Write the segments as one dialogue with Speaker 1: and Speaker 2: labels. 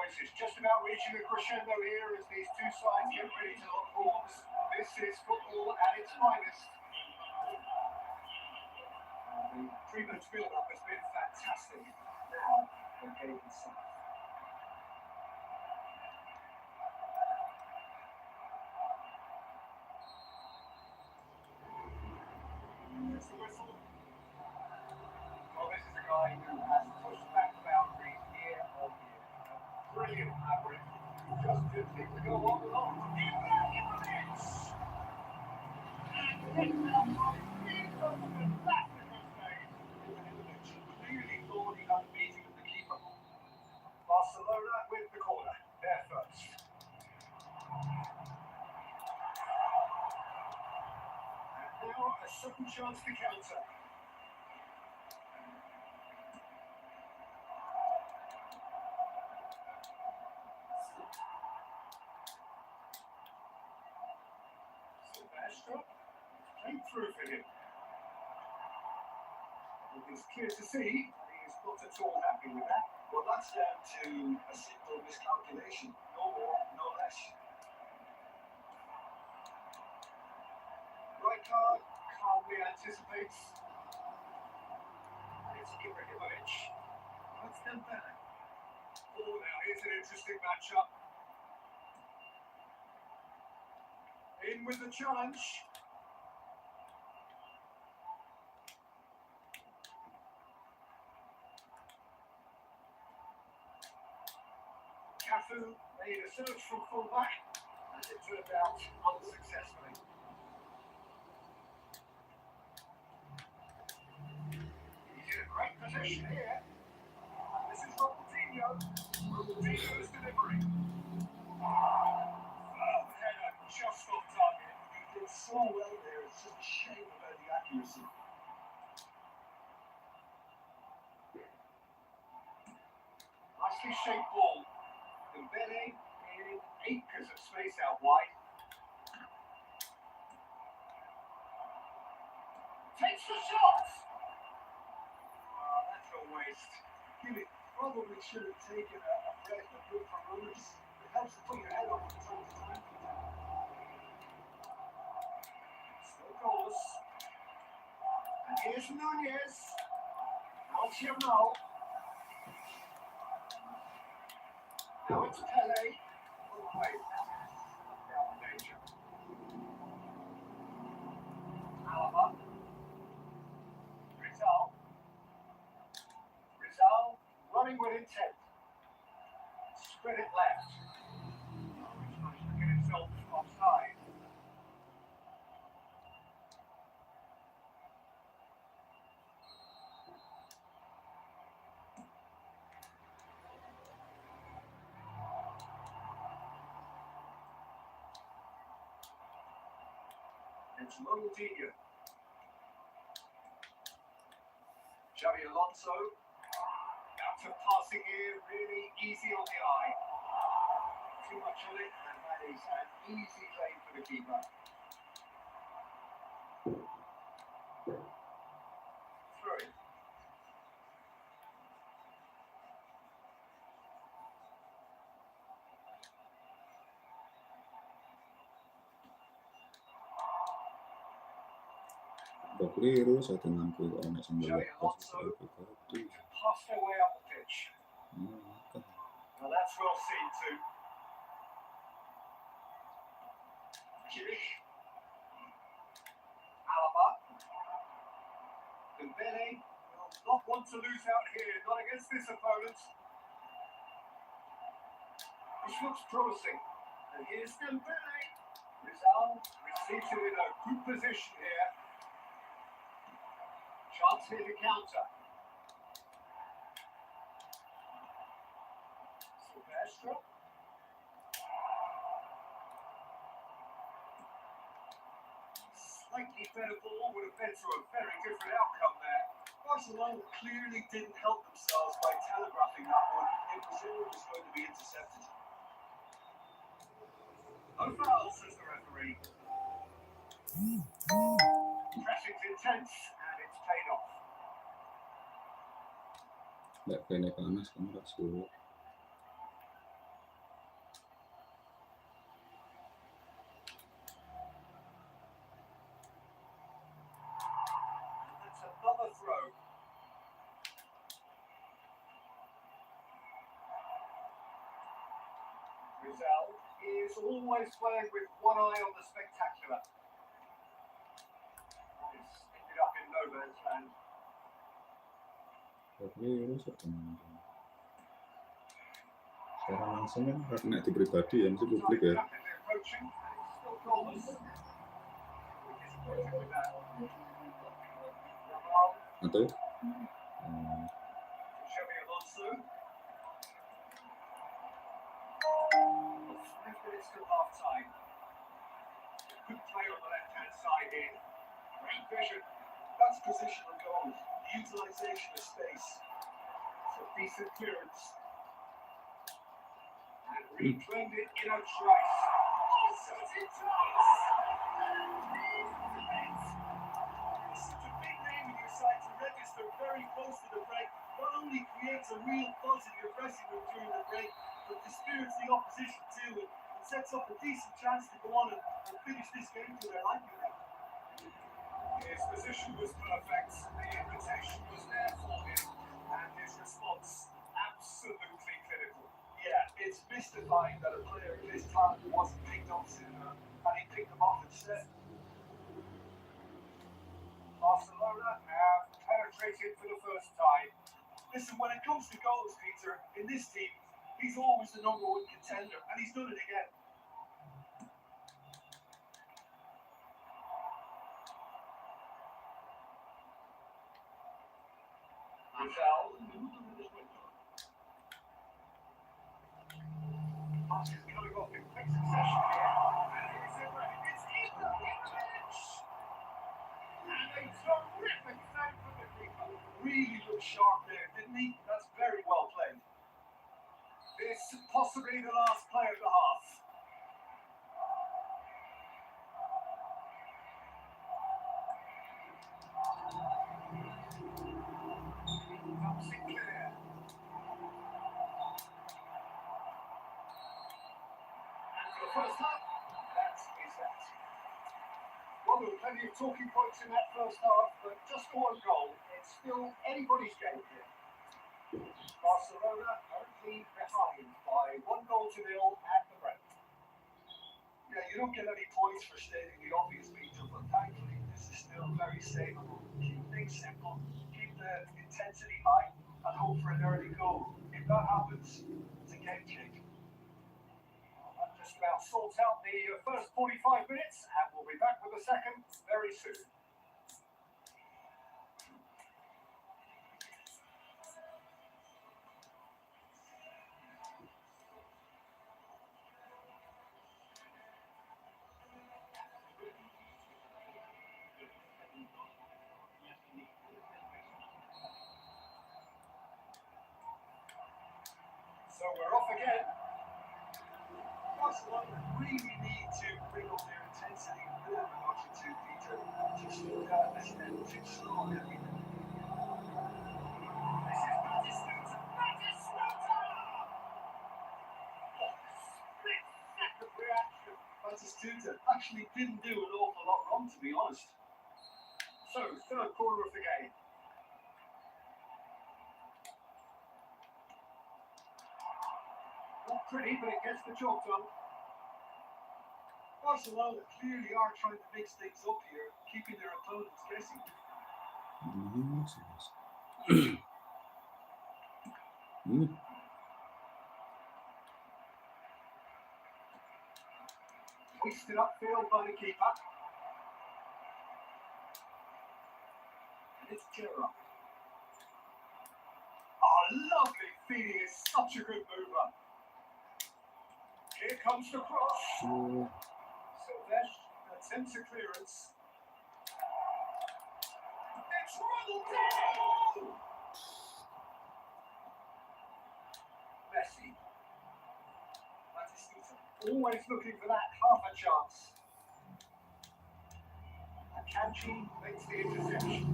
Speaker 1: noise is just about reaching a crescendo here as these two sides get ready to lock horns. This is football at its finest. The pre-match build-up has been fantastic. Now, we're getting inside. There's the whistle. Well, this is a guy who has pushed back the boundaries year on year. Brilliant average. Just good things to go on and on. Really thought he had a meeting with the keeper. Barcelona with the corner. They're first. And now a second chance to counter. Played through for him. It's clear to see he is not at all happy with that.
Speaker 2: Well, that's down to a simple miscalculation. No more, no less.
Speaker 1: Right card calmly anticipates. It's Ibrahimovic. Let's stand back. Oh, now here's an interesting matchup. In with the challenge. Cafu made a search from full-back, and it turned out unsuccessfully. He's in a great position here. This is Ronaldinho. Ronaldinho's delivery. Header just off target.
Speaker 2: He did so well there. It's just a shame about the accuracy.
Speaker 1: Nicely shaped ball. Dembele in acres of space out wide. Takes the shot! Oh, that's a waste.
Speaker 2: He probably should have taken a breath of good from runners. It helps to put your head up from time to time.
Speaker 1: Still goalless. And here's Nunez. Alciano. Now it's Pele. Oh, wait. Down in danger. Mabar. Rizal running with intent. Spread it left. Oh, he's managed to get himself offside. It's Ronaldinho. Xabi Alonso. Out of passing here, really easy on the eye. Too much on it, and that is an easy claim for the keeper. Through it.
Speaker 3: Keliru saya dengan ku anak
Speaker 1: Xabi
Speaker 3: sembilan
Speaker 1: Alonso passed their way up the pitch. Well, that's well seen too. Kimmich. Alaba. Dembele will not want to lose out here, not against this opponent. This looks promising. And here's Dembele. Rizal receives it in a good position here. Chance here to counter. Silvestre. Slightly better ball would have led to a very different outcome there.
Speaker 2: Barcelona clearly didn't help themselves by telegraphing that one. It was always going to be intercepted.
Speaker 1: No foul, says the referee. Pressing's intense and it's paid off.
Speaker 3: Nggak kena panas kamu ras dulu.
Speaker 1: Rizal is always playing with one eye on the spectacular. It's ended up in no man's land.
Speaker 3: Keliru saya tenang. Secara langsung kan kena di pribadi ya, mesti publik ya. Atau?
Speaker 1: Still half time. Good play on the left hand side here. Great vision.
Speaker 2: That's positional goal. Utilization of space.
Speaker 1: It's a decent clearance. And reclaimed it in a trace. Also it twice.
Speaker 2: It's such a big name in your side to register very close to the break. Not only creates a real buzz in your dressing room during the break, but dispirits the opposition too, and sets up a decent chance to go on and finish this game to their liking.
Speaker 1: His position was perfect, the invitation was there for him, and his response absolutely clinical.
Speaker 2: Yeah, it's mystifying that a player of his talent wasn't picked up sooner, and he picked them off instead.
Speaker 1: Barcelona have penetrated for the first time.
Speaker 2: Listen, when it comes to goals, Peter, in this team, he's always the number one contender, and he's done it again.
Speaker 1: Rizal. Passes coming off in quick succession here. And it's Ibrahimovic. And a terrific save from the keeper.
Speaker 2: Really looked sharp there, didn't he? That's very well played.
Speaker 1: This possibly the last play of the half. Comes in clear. And for the first half, that is that. Well, there were plenty of talking points in that first half, but just one goal. It's still anybody's game here. Barcelona currently behind by 1-0 at the break.
Speaker 2: Yeah, you don't get any points for stating the obvious, Peter, but thankfully this is still very stable. Keep things simple, keep the intensity high, and hope for an early goal. If that happens, it's a game changer.
Speaker 1: That just about sorts out the first 45 minutes, and we'll be back with the second very soon. So we're off again.
Speaker 2: Barcelona really need to bring up their intensity a bit of a notch or two, Peter. Just too slow and everything.
Speaker 1: This is Batistuta. Batistuta! Split-second reaction.
Speaker 2: Batistuta actually didn't do an awful lot wrong, to be honest.
Speaker 1: So, third quarter of the game. Not pretty, but it gets the job done.
Speaker 2: Barcelona clearly are trying to mix things up here, keeping their opponents guessing.
Speaker 1: Hoisted upfield by the keeper. And it's Gerrard. Oh, lovely feeding is such a good mover. Here comes the cross. Silvestre attempts a clearance. It's Ronaldo! Messi. Batistuta always looking for that half a chance. Akanji makes the interception.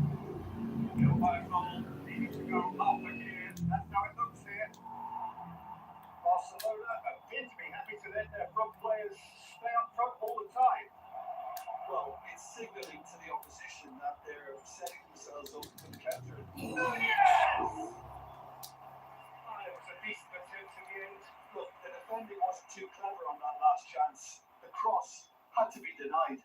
Speaker 1: Bilbao goal needing to go up again. That's how it looks here. Barcelona appear to be happy to let their front players stay up front all the time.
Speaker 2: Well, it's signalling to the opposition that they're setting themselves up for the counter.
Speaker 1: Oh, yes! It was a decent attempt in the end.
Speaker 2: Look, the defending wasn't too clever on that last chance. The cross had to be denied.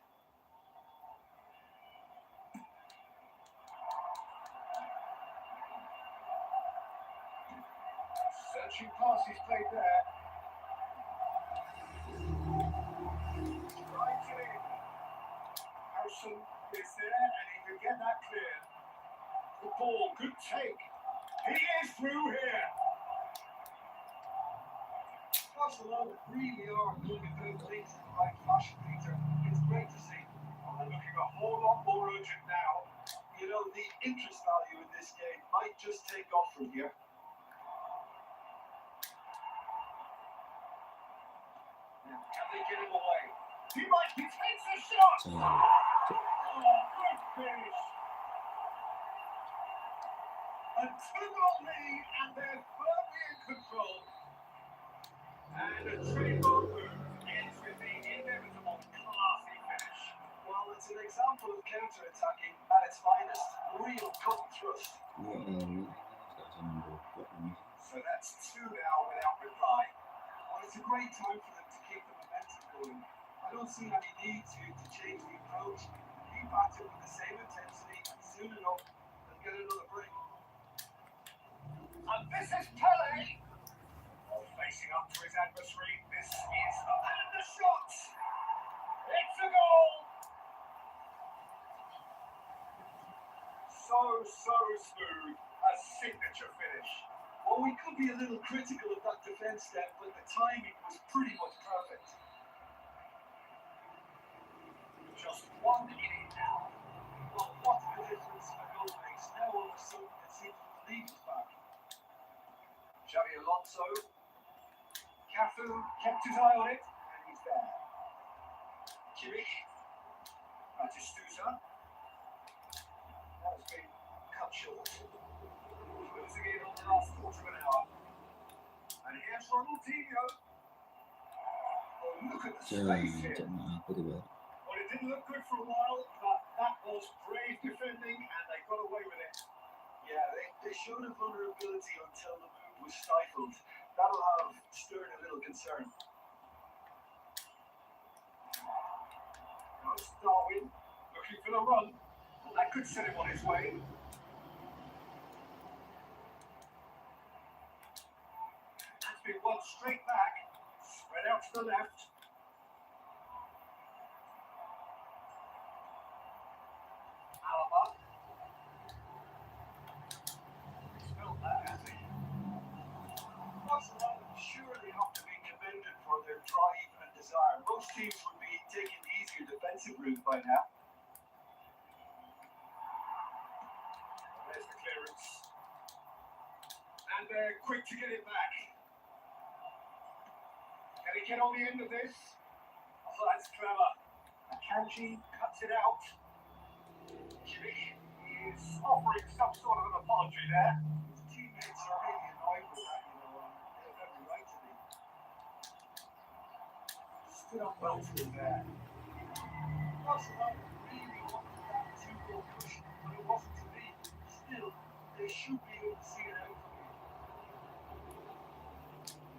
Speaker 1: Searching passes played there. Right in. Harrison is there and he can get that clear. Good ball, good take. He is through here.
Speaker 2: Barcelona really are doing those things in the right fashion, Peter. It's great to see.
Speaker 1: Well, they're looking a whole lot more urgent now.
Speaker 2: You know, the interest value in this game might just take off from here.
Speaker 1: Now, can they get him away? He takes a shot! Oh, good finish! A 2-goal lead and they're firmly in control. And a trademark move ends with the inevitable classy finish.
Speaker 2: Well, it's an example of counter-attacking at its finest. Real cut and thrust.
Speaker 1: So that's 2 now without reply.
Speaker 2: Well, it's a great time for them to keep the momentum going. I don't see any need to change the approach. Keep at it with the same intensity, and soon enough, they'll get another break.
Speaker 1: And this is Pele. Oh, facing up to his adversary. This is the shot. It's a goal. So smooth. A signature finish.
Speaker 2: Well, we could be a little critical of that defence step, but the timing was pretty much perfect.
Speaker 1: Just 1 inning now.
Speaker 2: Well, what a difference a goal makes. Now all of a sudden it seems that the lead is back.
Speaker 1: Xavi Alonso. Cafu kept his eye on it, and he's there. Kimmich. Batistuta. That has been cut short. Closing in on the last quarter of an hour. And here's Ronaldinho. Oh, look at the space here. Well, it didn't look good for a while, but that was brave defending, and they got away with it.
Speaker 2: Yeah, they showed a vulnerability until the move was stifled. That'll have stirred a little concern.
Speaker 1: Goes Darwin, looking for the run. Well, that could set him on his way. That's been won straight back, spread out to the left. Alaba. He's felt that, has he?
Speaker 2: Barcelona surely have to be commended for their drive and desire. Most teams would be taking the easier defensive route by now.
Speaker 1: There's the clearance. And they're quick to get it back. Can he get on the end of this? Oh, that's clever. Akanji cuts it out. Kimmich is offering some sort of an apology there.
Speaker 2: His teammates are really annoyed with that, you know, and they have every right to be.
Speaker 1: Stood up well to him there.
Speaker 2: Barcelona really wanted that 2-goal cushion, but it wasn't to be. Still, they should be able to see it out from here.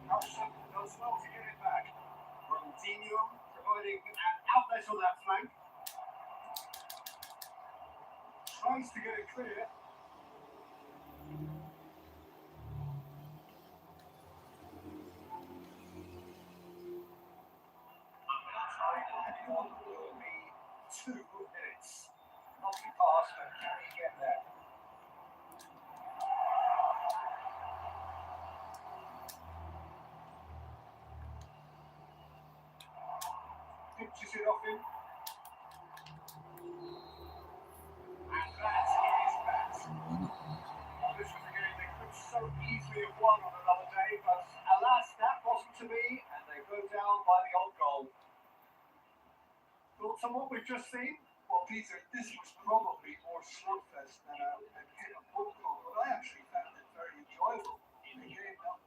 Speaker 1: Harrison does well to get it back. Ronaldinho providing an outlet on that flank. Tries to get it clear. Time will be 2 minutes. Not too fast, but can he get there? Pitches it off him. And that is that. Well, this was a game they could so easily have won on another day, but alas, that wasn't to be, and they go down by the odd goal. Thoughts on what we've just seen?
Speaker 2: Well, Peter, this was probably more slugfest than a hit of football, but I actually found it very enjoyable in a game that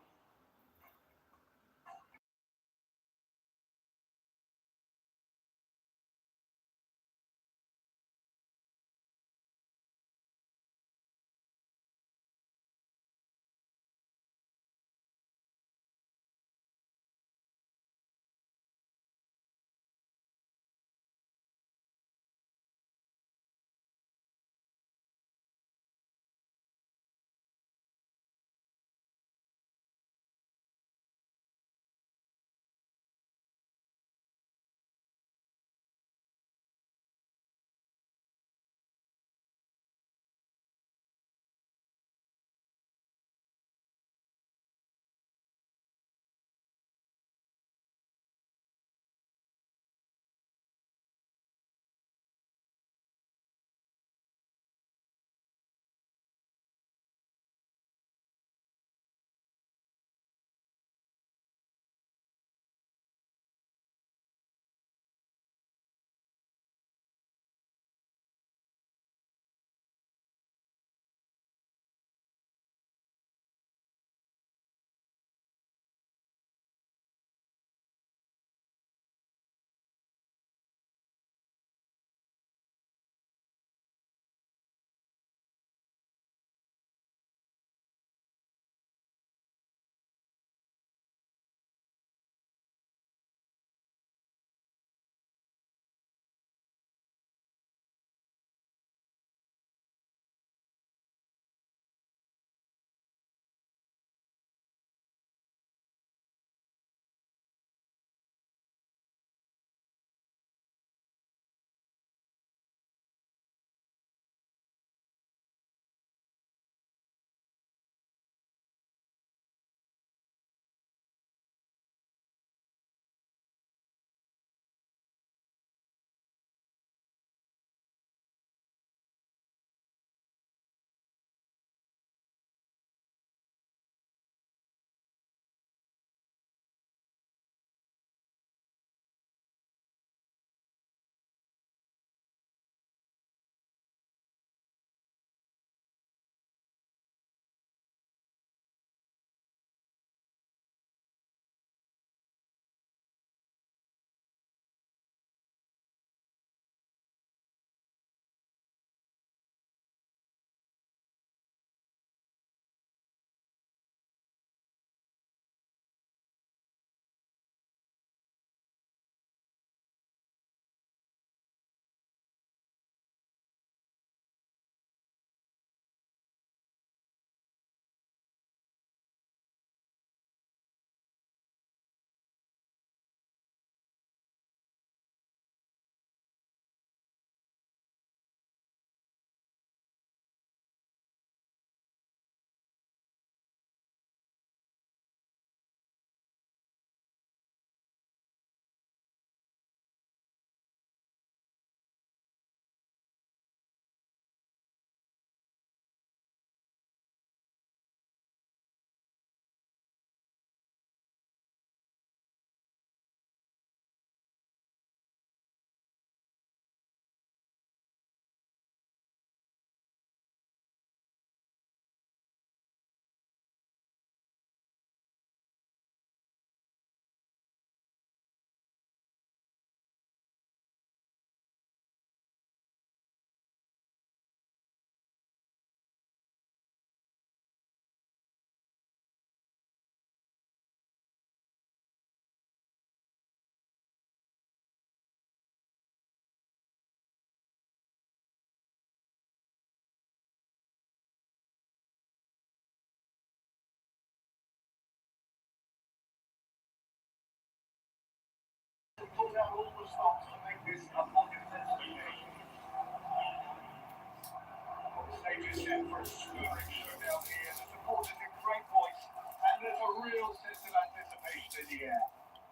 Speaker 1: a stirring showdown here. The supporters in great voice, and there's a real sense of anticipation in the air.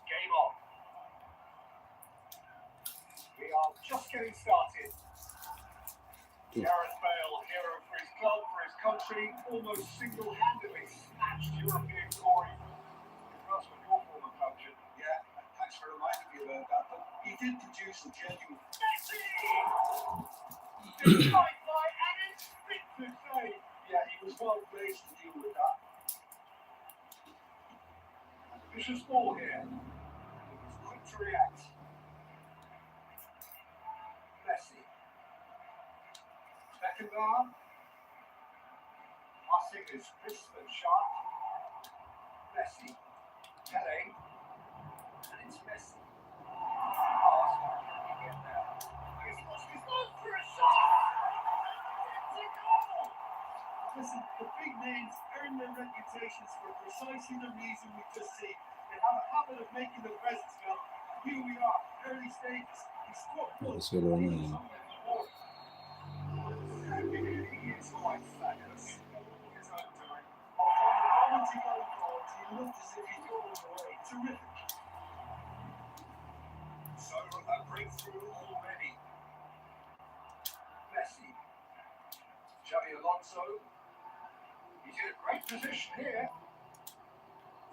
Speaker 1: Game on. We are just getting started. Gareth Bale, hero for his club, for his country, almost single-handedly snatched European glory for us with your former club, Jim.
Speaker 2: Yeah, thanks for reminding me about that. But he did produce a genuine.
Speaker 1: Messi! Did right by and instinctive save.
Speaker 2: Yeah, he was well placed to deal with that.
Speaker 1: Vicious ball here. He was quick to react. Messi. Beckenbauer. Passing is crisp and sharp. Messi. Pele. And it's Messi. Pass. Can he get there? He's lost his ball for a shot! It's a goal!
Speaker 2: Listen, the big names earn their reputations for precisely the reason we just seen. They have a habit of making their presence felt. Here we are, early stages. He scored one.
Speaker 3: Barcelona.
Speaker 1: He is quite fabulous. His own doing.
Speaker 2: From the moment he got involved, he looked as if he'd thrown it away. Terrific.
Speaker 1: So a breakthrough already. Messi. Xavi Alonso. He's in a great position here.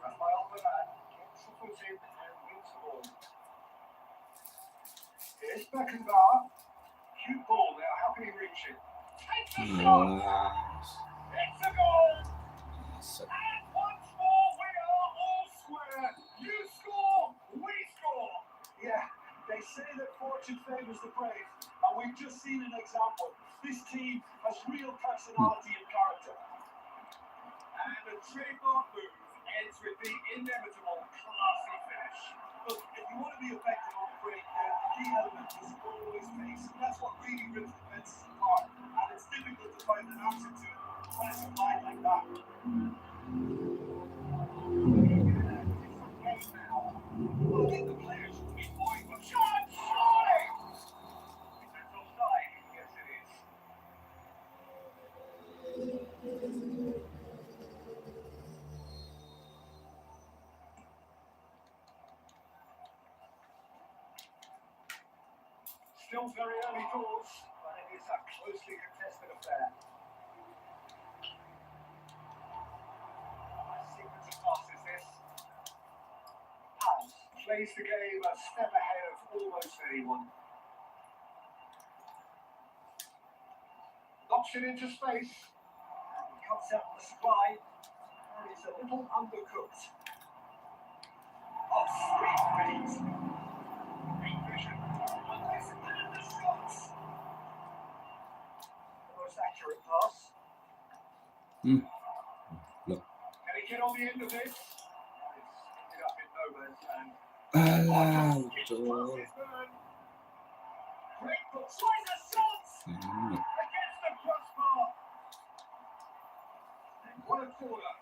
Speaker 1: Rafael Mabar gets the foot in and wins the ball. Here's Beckenbauer. Cute ball now. How can he reach it? Takes a shot. It's a goal. And once more, we are all square. You score, we score.
Speaker 2: Yeah, they say that fortune favours the brave, and we've just seen an example. This team has real personality and character.
Speaker 1: And the trademark move ends with the inevitable classy finish.
Speaker 2: Look, if you want to be effective on the break, then the key element is always pace. And that's what really rips defences apart. And it's difficult to find an answer to it when it's a line like that.
Speaker 1: Well, I think the players will be going for shot, surely! If that's offside, yes it is. Still very early doors, but it is a closely contested affair. Nice sequence of passes this. House plays the game a step ahead of almost anyone. Knocks it into space. Cuts out the supply. And it's a little undercooked. Oh, sweet feet. Great vision. Undisciplined the shots. The most accurate pass.
Speaker 3: Look.
Speaker 1: Can he get on the end of this? It's ended up in no man's land.
Speaker 3: Alah,
Speaker 1: His
Speaker 3: betul.
Speaker 1: pass is burned. Great ball. Tries a shot! Against the crossbar. And what a corner.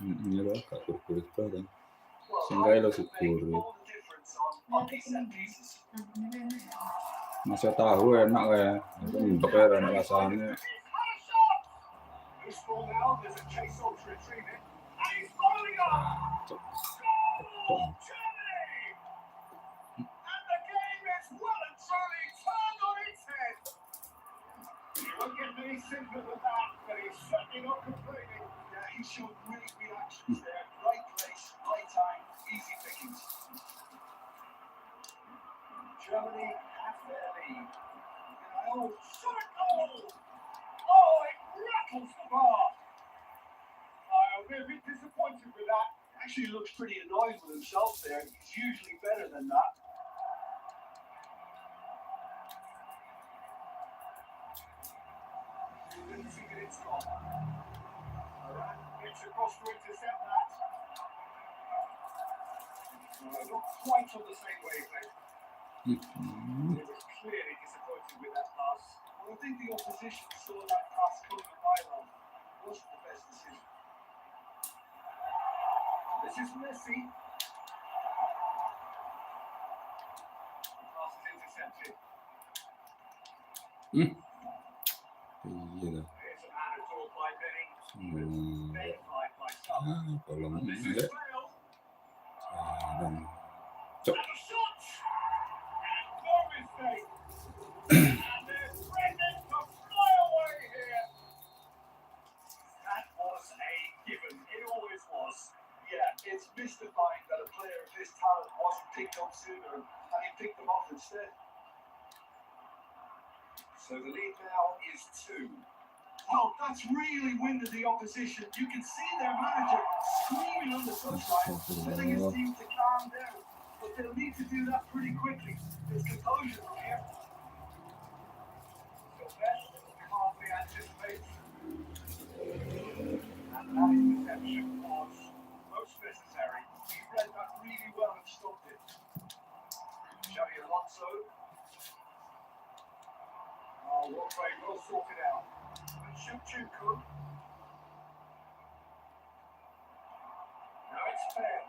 Speaker 3: Ini loh, kapur kulit kan.
Speaker 1: Well,
Speaker 3: Sehingga lo
Speaker 1: I can make
Speaker 3: syukur.
Speaker 1: all the difference on these set pieces.
Speaker 3: Masa tahu enak ya. Untuk ya anak rasanya.
Speaker 1: He's had a shot. Loose ball now. There's a chase on to retrieve it. And he's following up. Goal! Germany! And the game is well and truly turned on its head. You won't get any simpler than that, but he's certainly not complaining.
Speaker 2: Yeah, he showed great reactions there. Right place, right time, easy pickings.
Speaker 1: Germany have their lead. Oh, shot goal! Oh, it rattles the bar. I'll be a bit disappointed with that.
Speaker 2: Actually looks pretty annoyed with himself there. He's usually better than that.
Speaker 1: Didn't see it in strong. Iran gets across to intercept that. Not quite on the same wavelength. He was clearly disappointed with that pass.
Speaker 2: Well, I think the opposition saw that pass coming a mile off. It wasn't the best decision.
Speaker 1: This is Messi. The pass is intercepted.
Speaker 3: Iya lah.
Speaker 1: Verified by some.
Speaker 3: Tolong
Speaker 1: And this is
Speaker 3: ya.
Speaker 1: fail.
Speaker 3: Dan
Speaker 1: And a shot! And no mistake. And they're threatening to fly away here. That was a given. It always was.
Speaker 2: Yeah, it's mystifying that a player of his talent wasn't picked up sooner and he picked them off instead.
Speaker 1: So the lead now is 2.
Speaker 2: Well, that's really winded the opposition. You can see their manager screaming on the touchline, telling his team to calm down. But they'll need to do that pretty quickly. There's composure from here.
Speaker 1: So best can't be anticipated. And that interception was most necessary.
Speaker 2: He read that really well and stopped it.
Speaker 1: Xavi Alonso. Oh, what play, well sorted out. And yooook. Now it's fair.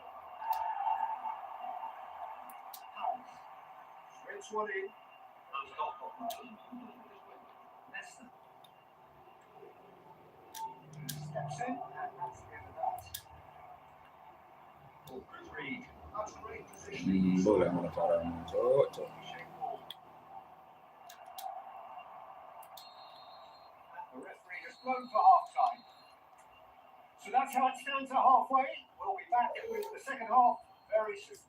Speaker 1: House. Threads one in. Leicester. Steps in, and that's the end of that. Oh, good read.
Speaker 2: That's great positioning.
Speaker 3: boleh mana caranya? Cocok.
Speaker 1: Shape ball. The referee has blown for half time. So that's how it stands at halfway. We'll be back with the second half very soon.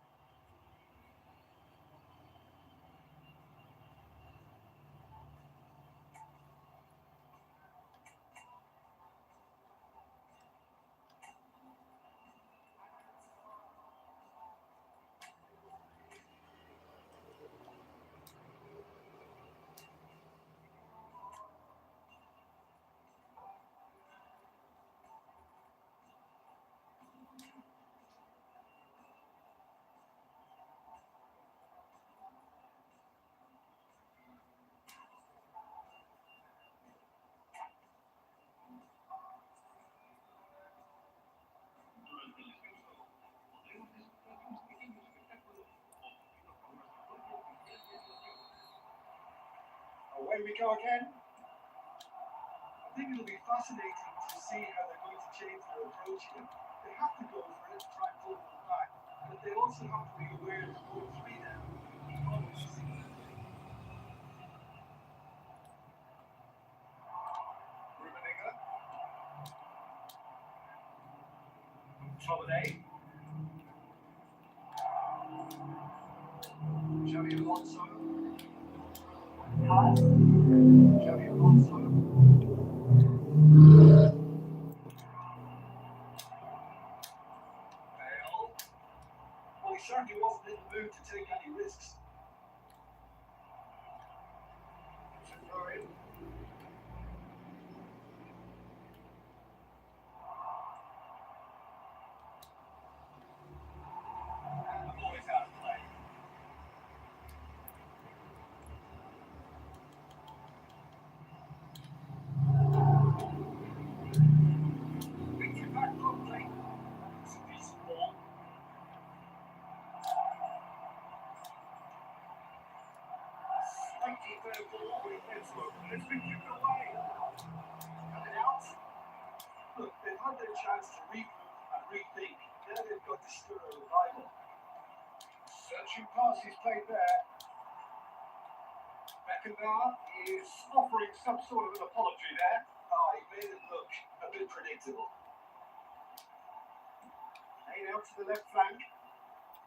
Speaker 1: Away we go again.
Speaker 2: I think it'll be fascinating to see how they're going to change their approach here. They have to go for it, try and pull them back, but they also have to be aware that going 3 down, you can't really see them.
Speaker 1: Rubeninger. Holiday. Xavi Alonso. Pass. Xavi Alonso. Bale.
Speaker 2: Well, he certainly wasn't in the mood to take any risks.
Speaker 1: To throw in. And the ball is out of play. Victory back quickly. It's a decent ball. Slightly better ball when it gets over. It's been kicked away. Cut it out.
Speaker 2: Look, they've had their chance to regroup and rethink. Now they've got to stir a revival.
Speaker 1: Searching pass is played there. Beckenbauer is offering some sort of an apology there.
Speaker 2: He made it look a bit predictable.
Speaker 1: Laid out to the left flank.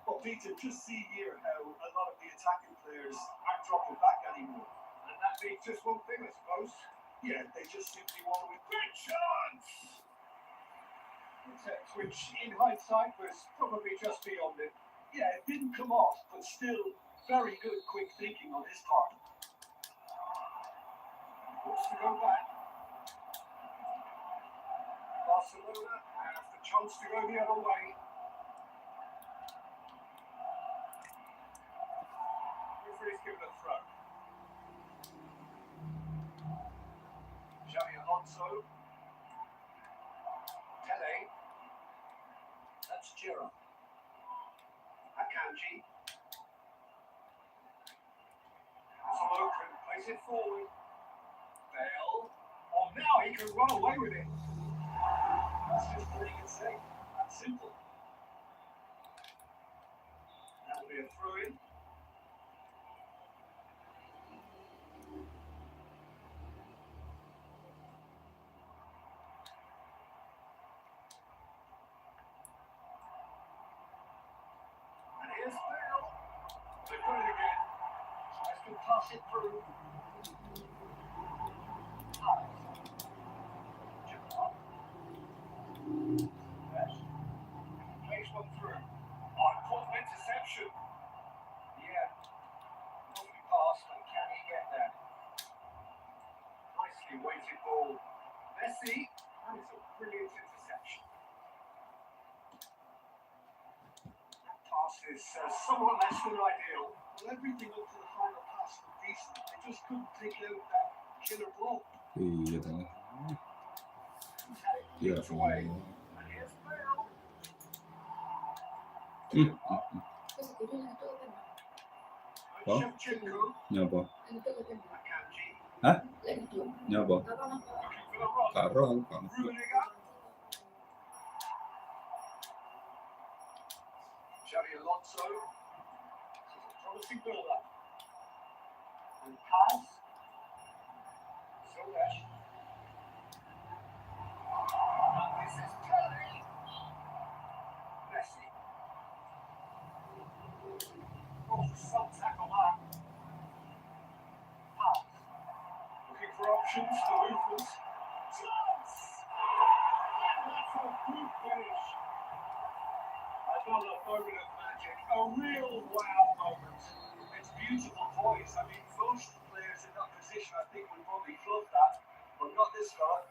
Speaker 2: But Peter, just see here how a lot of the attacking players aren't dropping back anymore.
Speaker 1: And that means just one thing, I suppose.
Speaker 2: Yeah, they just simply want to win.
Speaker 1: Great chance! Attempt which, in hindsight, was probably just beyond it.
Speaker 2: Yeah, it didn't come off, but still very good quick thinking on his part.
Speaker 1: Wants to go back. Barcelona have the chance to go the other way. Referee's given a throw. Xavi Alonso. Pele. That's Gerrard. Akanji. Solo can place it forward. Bale. Oh, now he can run away with it.
Speaker 2: That's just what you can say. That's simple. That'll be a throw in. And here's Bale. They've got it again. Tries to pass it through. Plays one through. Important interception. Yeah. Lovely pass, but can he get there? Nicely weighted ball. Messi. That is a brilliant interception. That pass is somewhat less than ideal. Well, everything up to the final pass was decent. They just couldn't take out that killer ball.
Speaker 3: Iya tengah. Ya
Speaker 2: Gives away.
Speaker 3: Allah.
Speaker 2: And here's Bale.
Speaker 3: Hả?
Speaker 2: Shevchenko.
Speaker 3: Nyapa?
Speaker 2: Akanji.
Speaker 3: Hah? Nyapa?
Speaker 2: Looking for the run.
Speaker 3: Karong kan.
Speaker 2: Rudiger. Xabi Alonso. This is a promising build-up. And pass. Solesh. And this is Kelly. Messi. Oh, some tackle that. Pass. Looking for options for movement. Chance! That's a good finish. Another moment of magic. A real wow moment. It's beautiful poise. I mean, most players in that position, I think, would probably flub that, but not this fella.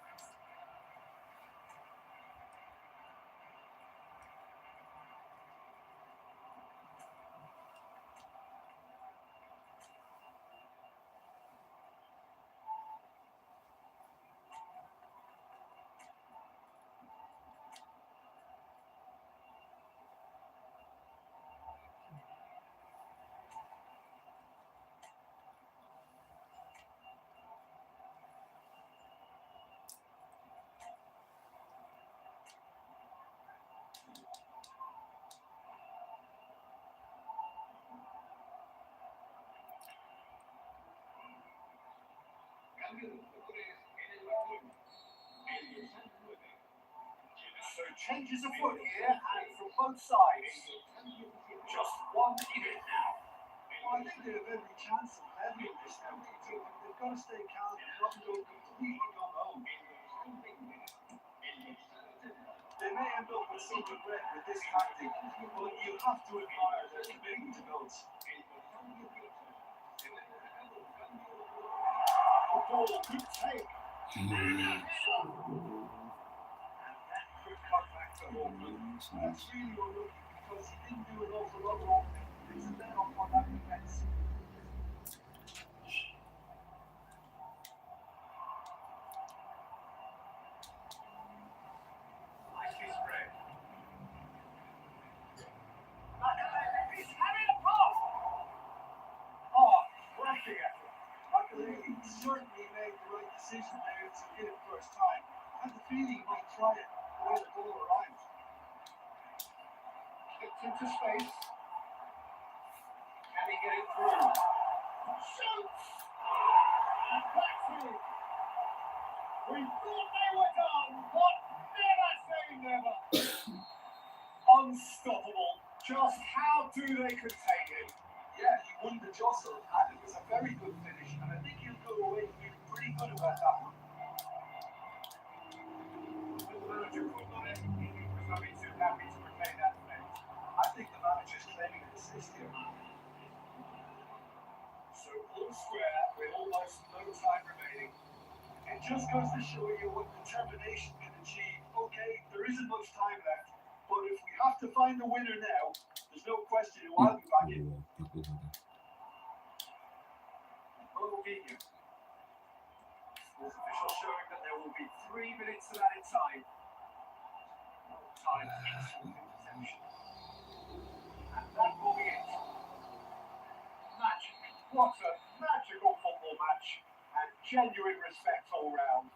Speaker 2: So changes of foot here, and from both sides. Just one in it now. Well, I think they have every chance of leveling this now, Peter, but they've got to stay calm and not go completely gung ho. They may end up with some regret with this tactic, but you have to admire their commitment to goals. The ball could take. And that could come back to home. That's really unlucky because he didn't do an awful lot wrong. It's a let off on that defense. Nicely spread. He's having a pass. Oh, crashing effort. Luckily, he certainly made the right decision there to hit it first time. I had the feeling he might try it the way the ball arrived. Kicked into space. Can he get it through? Shoots! And that's it. We thought they were done, but never say never. Unstoppable. Just how do they contain him? Yeah, he won the jostle, and it was a very good finish, and I think he'll go away feeling pretty good about that one. With the manager put on it, he was not too happy to retain that place. I think the manager's claiming an assist here. So all square with almost no time remaining. It just goes to show you what determination can achieve. Okay, there isn't much time left, but if we have to find a winner now, there's no question who I'll be back in. Ronaldinho. Sports official showing that there will be 3 minutes of added time. Time excellent interception. And that will be it. Magic. What a magical football match. And genuine respect all round.